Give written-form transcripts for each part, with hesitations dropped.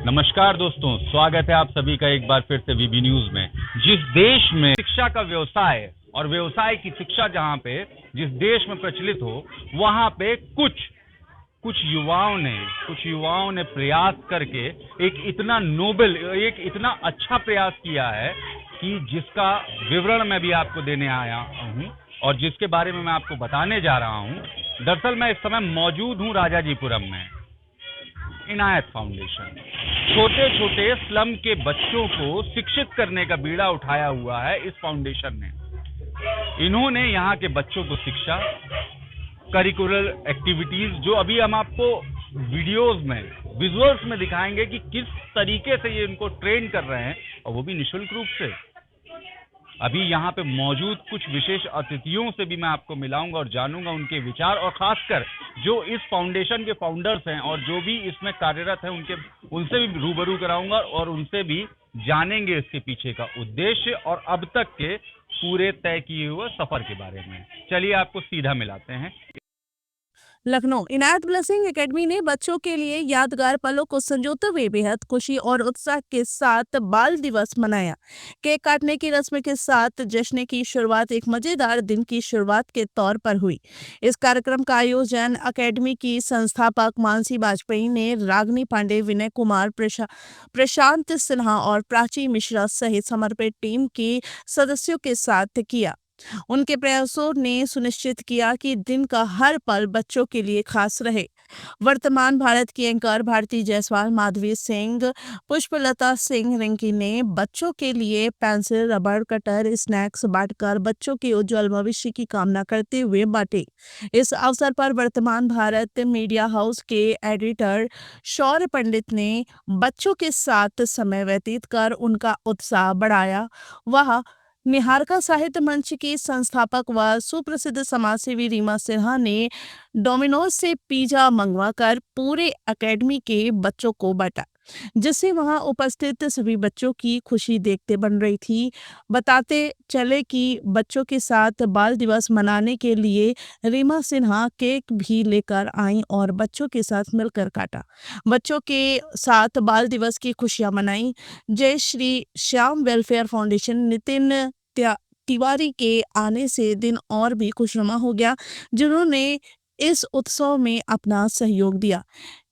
नमस्कार दोस्तों, स्वागत है आप सभी का एक बार फिर से वीबी न्यूज में। जिस देश में शिक्षा का व्यवसाय और व्यवसाय की शिक्षा जहां पे जिस देश में प्रचलित हो, वहां पे कुछ युवाओं ने प्रयास करके एक इतना नोबेल, एक इतना अच्छा प्रयास किया है कि जिसका विवरण मैं भी आपको देने आया हूं और जिसके बारे में मैं आपको बताने जा रहा हूं। दरअसल मैं इस समय मौजूद हूं राजाजीपुरम में। इनायत फाउंडेशन छोटे छोटे स्लम के बच्चों को शिक्षित करने का बीड़ा उठाया हुआ है इस फाउंडेशन ने। इन्होंने यहाँ के बच्चों को शिक्षा, करिकुलर एक्टिविटीज, जो अभी हम आपको वीडियोस में, विजुअल्स में दिखाएंगे कि किस तरीके से ये इनको ट्रेन कर रहे हैं, और वो भी निःशुल्क रूप से। अभी यहाँ पे मौजूद कुछ विशेष अतिथियों से भी मैं आपको मिलाऊंगा और जानूंगा उनके विचार, और खासकर जो इस फाउंडेशन के फाउंडर्स हैं और जो भी इसमें कार्यरत हैं उनसे भी रूबरू कराऊंगा और उनसे भी जानेंगे इसके पीछे का उद्देश्य और अब तक के पूरे तय किए हुए सफर के बारे में। चलिए आपको सीधा मिलाते हैं। लखनऊ इनायत ब्लेसिंग एकेडमी ने बच्चों के लिए यादगार पलों को संजोते हुए बेहद खुशी और उत्साह के साथ बाल दिवस मनाया। केक काटने की रस्म के साथ जश्न की शुरुआत एक मजेदार दिन की शुरुआत के तौर पर हुई। इस कार्यक्रम का आयोजन एकेडमी की संस्थापक मानसी वाजपेयी ने रागिनी पांडे, विनय कुमार, प्रशांत सिन्हा और प्राची मिश्रा सहित समर्पित टीम के सदस्यों के साथ किया। उनके प्रयासों ने सुनिश्चित किया कि दिन का हर पल बच्चों के लिए खास रहे। वर्तमान भारत की एंकर भारती जायसवाल, माधवी सिंह, पुष्पलता सिंह रिंकी ने बच्चों के लिए पेंसिल, रबड़, कटर, स्नैक्स बांटकर बच्चों के उज्जवल भविष्य की कामना करते हुए बांटे। इस अवसर पर वर्तमान भारत मीडिया हाउस के एडिटर शौर्य पंडित ने बच्चों के साथ समय व्यतीत कर उनका उत्साह बढ़ाया। वह निहारिका साहित्य मंच की संस्थापक व सुप्रसिद्ध समाजसेवी रीमा सिन्हा ने डोमिनोज से पिज्जा मंगवाकर पूरे एकेडमी के बच्चों को बांटा, जिससे वहां उपस्थित सभी बच्चों की खुशी देखते बन रही थी। बताते चले कि बच्चों के साथ बाल दिवस मनाने के लिए रीमा सिन्हा केक भी लेकर आई और बच्चों के साथ मिलकर काटा। बच्चों के साथ बाल दिवस की खुशियां मनाई। जय श्री श्याम वेलफेयर फाउंडेशन नितिन तिवारी के आने से दिन और भी खुशनुमा हो गया, जिन्होंने इस उत्सव में अपना सहयोग दिया।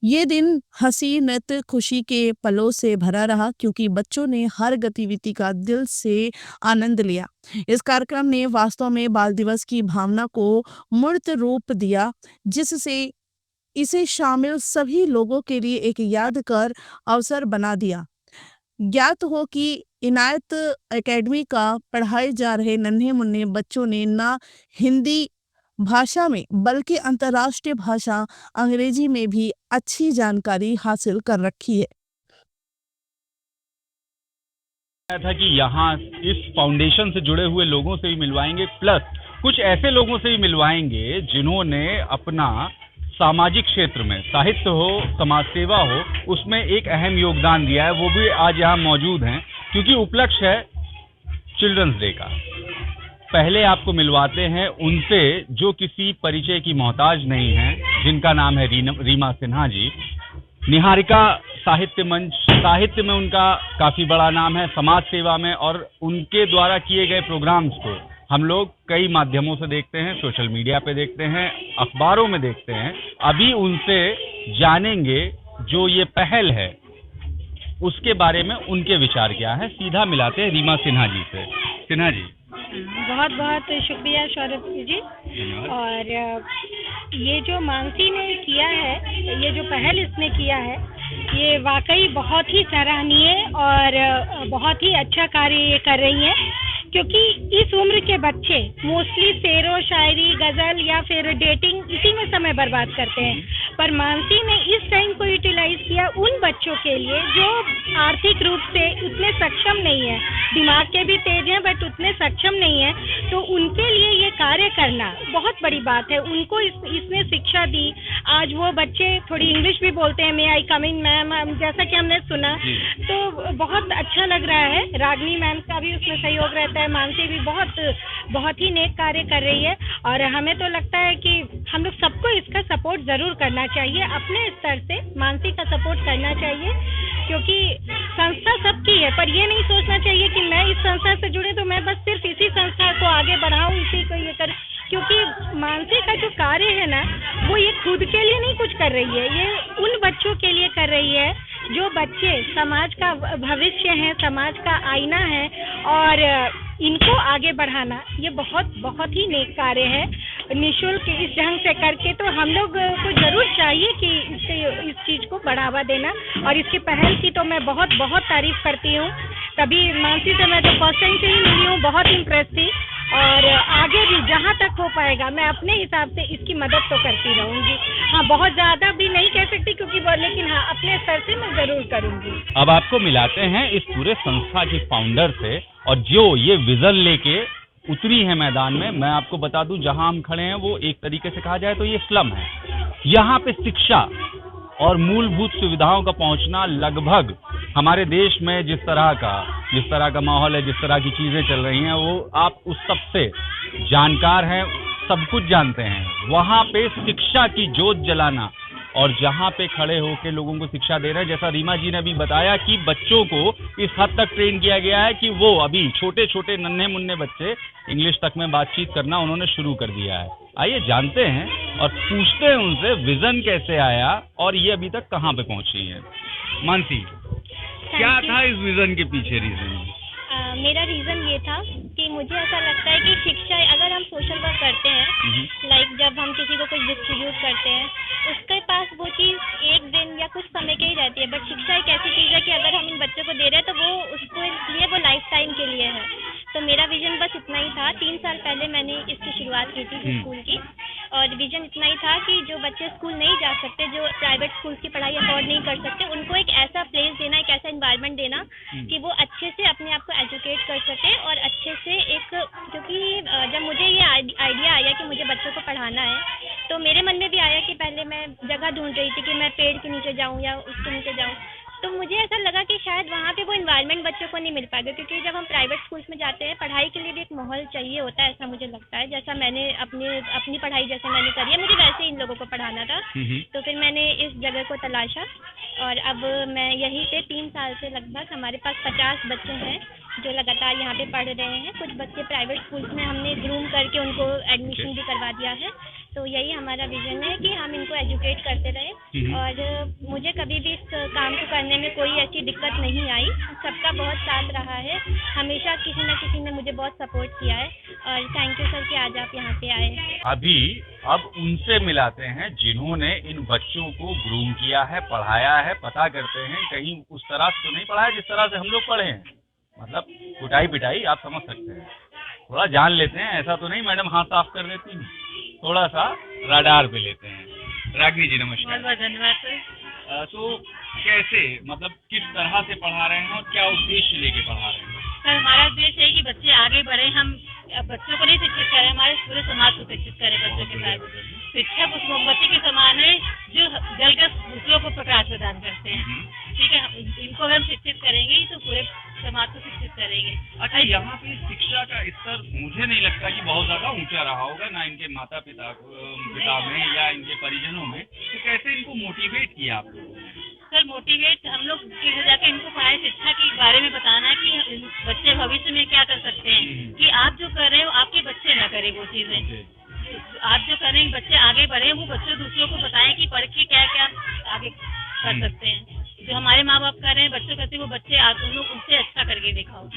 ये दिन हंसी, नृत्य, खुशी के पलों से भरा रहा, क्योंकि बच्चों ने हर गतिविधि का दिल से आनंद लिया। इस कार्यक्रम ने वास्तव में बाल दिवस की भावना को मूर्त रूप दिया, जिससे इसे शामिल सभी लोगों के लिए एक यादगार अवसर बना दिया। ज्ञात हो कि इनायत एकेडमी का पढ़ाए जा रहे नन्हे मुन्ने बच्चों ने न हिंदी भाषा में बल्कि अंतर्राष्ट्रीय भाषा अंग्रेजी में भी अच्छी जानकारी हासिल कर रखी है। था कि यहाँ इस फाउंडेशन से जुड़े हुए लोगों से भी मिलवाएंगे, प्लस कुछ ऐसे लोगों से भी मिलवाएंगे जिन्होंने अपना सामाजिक क्षेत्र में, साहित्य हो, समाज सेवा हो, उसमें एक अहम योगदान दिया है। वो भी आज यहाँ मौजूद हैं, क्योंकि उपलक्ष्य है चिल्ड्रंस डे का। पहले आपको मिलवाते हैं उनसे जो किसी परिचय की मोहताज नहीं है, जिनका नाम है रीमा सिन्हा जी। निहारिका साहित्य मंच, साहित्य में उनका काफी बड़ा नाम है, समाज सेवा में, और उनके द्वारा किए गए प्रोग्राम्स को हम लोग कई माध्यमों से देखते हैं, सोशल मीडिया पे देखते हैं, अखबारों में देखते हैं। अभी उनसे जानेंगे जो ये पहल है उसके बारे में उनके विचार क्या है। सीधा मिलाते हैं रीमा सिन्हा जी से। सिन्हा जी, बहुत बहुत शुक्रिया शौर्य जी। और ये जो मानसी ने किया है, ये जो पहल इसने किया है, ये वाकई बहुत ही सराहनीय और बहुत ही अच्छा कार्य ये कर रही हैं, क्योंकि इस उम्र के बच्चे मोस्टली शेरो शायरी, गजल या फिर डेटिंग, इसी में समय बर्बाद करते हैं। पर मानसी ने इस टाइम को यूटिलाइज किया उन बच्चों के लिए जो आर्थिक रूप से उतने सक्षम नहीं है, दिमाग के भी तेज हैं बट उतने सक्षम नहीं है, तो उनके लिए ये कार्य करना बहुत बड़ी बात है। उनको इसने शिक्षा दी। आज वो बच्चे थोड़ी इंग्लिश भी बोलते हैं, मे आई कम इन मैम, जैसा कि हमने सुना, तो बहुत अच्छा लग रहा है। रागिनी मैम का भी उसमें सहयोग रहता है, मानसी भी बहुत ही नेक कार्य कर रही है, और हमें तो लगता है कि हम लोग सबको इसका सपोर्ट जरूर करना चाहिए। अपने स्तर से मानसी का सपोर्ट करना चाहिए। क्योंकि संस्था सबकी है, पर ये नहीं सोचना चाहिए कि मैं इस संस्था से जुड़े तो मैं बस सिर्फ इसी संस्था को आगे बढ़ाऊं, इसी को ये कर, क्योंकि मानसी का जो कार्य है ना, वो ये खुद के लिए नहीं कुछ कर रही है, ये उन बच्चों के लिए कर रही है जो बच्चे समाज का भविष्य है, समाज का आईना है, और इनको आगे बढ़ाना ये बहुत ही नेक कार्य है। निःशुल्क इस ढंग से करके तो हम लोग को जरूर चाहिए कि इस चीज को बढ़ावा देना, और इसकी पहल की तो मैं बहुत तारीफ करती हूँ। तभी मानसी से मैं तो फर्स्ट टाइम से ही मिली हूँ, बहुत इम्प्रेस थी, और आगे भी जहाँ तक हो पाएगा मैं अपने हिसाब से इसकी मदद तो करती रहूंगी। हाँ, बहुत ज्यादा भी नहीं कह सकती क्योंकि वो, लेकिन हाँ अपने स्तर से मैं जरूर करूंगी। अब आपको मिलाते हैं इस पूरे संस्था की फाउंडर से, और जो ये विजन लेके उतरी है मैदान में। मैं आपको बता दूं, जहां हम खड़े हैं वो एक तरीके से कहा जाए तो ये स्लम है। यहाँ पे शिक्षा और मूलभूत सुविधाओं का पहुंचना लगभग हमारे देश में जिस तरह का माहौल है, जिस तरह की चीजें चल रही हैं, वो आप उस सबसे जानकार हैं, सब कुछ जानते हैं। वहां पे शिक्षा की जोत जलाना और जहां पे खड़े होकर लोगों को शिक्षा दे रहे हैं, जैसा रीमा जी ने भी बताया कि बच्चों को इस हद तक ट्रेन किया गया है कि वो अभी छोटे छोटे नन्हे मुन्ने बच्चे इंग्लिश तक में बातचीत करना उन्होंने शुरू कर दिया है। आइए जानते हैं और पूछते हैं उनसे विजन कैसे आया और ये अभी तक कहाँ पे पहुंची है। मानसी, क्या था इस विजन के पीछे रीजन? मेरा रीज़न ये था कि मुझे ऐसा लगता है कि शिक्षा, अगर हम सोशल वर्क करते हैं, लाइक जब हम किसी को कुछ डिस्ट्रीब्यूट करते हैं, उसके पास वो चीज़ एक दिन या कुछ समय के ही रहती है, बट शिक्षा एक ऐसी चीज़ है कि अगर हम इन बच्चों को दे रहे हैं तो वो उसको इसलिए वो लाइफ टाइम के लिए है। तो मेरा विजन बस इतना ही था। 3 साल पहले मैंने इसकी शुरुआत की थी स्कूल की, और विजन इतना ही था कि जो बच्चे स्कूल नहीं जा सकते, जो प्राइवेट स्कूल की पढ़ाई अफोर्ड नहीं कर सकते, उनको एक ऐसा प्लेस देना, एक ऐसा एनवायरनमेंट देना कि वो अच्छे से अपने आप को एजुकेट कर सके, और अच्छे से एक, क्योंकि जब मुझे ये आइडिया आया कि मुझे बच्चों को पढ़ाना है, तो मेरे मन में भी आया कि पहले मैं जगह ढूंढ रही थी कि मैं पेड़ के नीचे जाऊँ या उसके नीचे जाऊँ, तो मुझे ऐसा लगा कि शायद वहाँ पे वो एनवायरनमेंट बच्चों को नहीं मिल पाएगा, क्योंकि जब हम प्राइवेट स्कूल्स में जाते हैं, पढ़ाई के लिए भी एक माहौल चाहिए होता है, ऐसा मुझे लगता है। जैसा मैंने अपनी पढ़ाई जैसे मैंने करी है, मुझे वैसे इन लोगों को पढ़ाना था, तो फिर मैंने इस जगह को तलाशा, और अब मैं यहीं पे 3 साल से लगभग हमारे पास 50 बच्चे हैं जो लगातार यहाँ पे पढ़ रहे हैं। कुछ बच्चे प्राइवेट स्कूल्स में हमने ग्रूम करके उनको एडमिशन भी करवा दिया है। तो यही हमारा विजन है कि हम इनको एजुकेट करते रहें, और मुझे कभी भी इस काम को करने में कोई ऐसी दिक्कत नहीं आई। सबका बहुत साथ रहा है, हमेशा किसी न किसी ने मुझे बहुत सपोर्ट किया है, और थैंक यू सर कि आज आप यहाँ पे आए। अब उनसे मिलाते हैं जिन्होंने इन बच्चों को ग्रूम किया है, पढ़ाया है। पता करते हैं कहीं उस तरह से तो नहीं पढ़ाया जिस तरह से हम लोग पढ़े हैं, मतलब कुटाई पिटाई, आप समझ सकते हैं। थोड़ा जान लेते हैं, ऐसा तो नहीं मैडम हाथ साफ कर देती हैं, थोड़ा सा रडार पे लेते हैं। रागिनी जी नमस्कार। बहुत धन्यवाद सर। तो कैसे, मतलब किस तरह से पढ़ा रहे हैं और क्या उद्देश्य लेके पढ़ा रहे हैं? सर, हमारा उद्देश्य है कि बच्चे आगे बढ़े। हम बच्चों को नहीं शिक्षित करें, हमारे पूरे समाज को शिक्षित करें। बच्चों के साथ शिक्षक उस मोमबत्ती के समान है जो जलकर दूसरों को प्रकाश प्रदान करते हैं। ठीक है, इनको हम शिक्षित करेंगे तो पूरे समाज को शिक्षित करेंगे। अच्छा, यहाँ पे शिक्षा का स्तर मुझे नहीं लगता कि बहुत ज्यादा ऊंचा रहा होगा, ना इनके माता पिता में या इनके परिजनों में। तो कैसे इनको मोटिवेट किया आप लोगों ने? सर, मोटिवेट हम लोग जाके इनको पढ़ाई, शिक्षा के बारे में बताना है कि बच्चे भविष्य में क्या कर सकते हैं, कि आप जो कर रहे हो आपके बच्चे ना करें वो चीजें। आप जो कर रहे हैं बच्चे आगे बढ़े, वो बच्चे दूसरों को बताएं कि पढ़ के क्या क्या आगे कर सकते हैं। जो हमारे माँ बाप कर रहे हैं, बच्चों कहते हैं वो बच्चे तुम लोग उनसे अच्छा करके दिखाओ।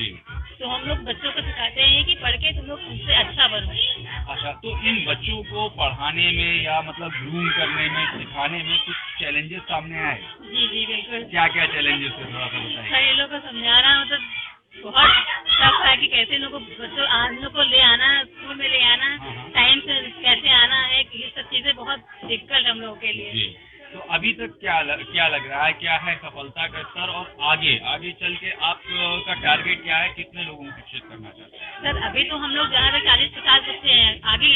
तो हम लोग बच्चों को सिखाते हैं कि पढ़ के तुम लोग उनसे अच्छा बनो। अच्छा, तो इन बच्चों को पढ़ाने में या मतलब ग्रूम करने में, सिखाने में कुछ चैलेंजेस सामने आए? जी जी बिल्कुल। क्या क्या चैलेंजेस है, थोड़ा सा बताएं। सर, ये लोग को समझाना मतलब बहुत टफ है कि कैसे लोगों को ले आना, स्कूल में ले आना, टाइम से कैसे आना है, ये सब चीजें बहुत डिफिकल्ट हम लोगों के लिए। तो अभी तक क्या लग रहा है, क्या है सफलता का स्तर, और आगे चल के आपका टारगेट क्या है, कितने लोगों को शिक्षित करना चाहते हैं? सर, अभी तो हम लोग जहाँ पे 40-50 बच्चे हैं, आगे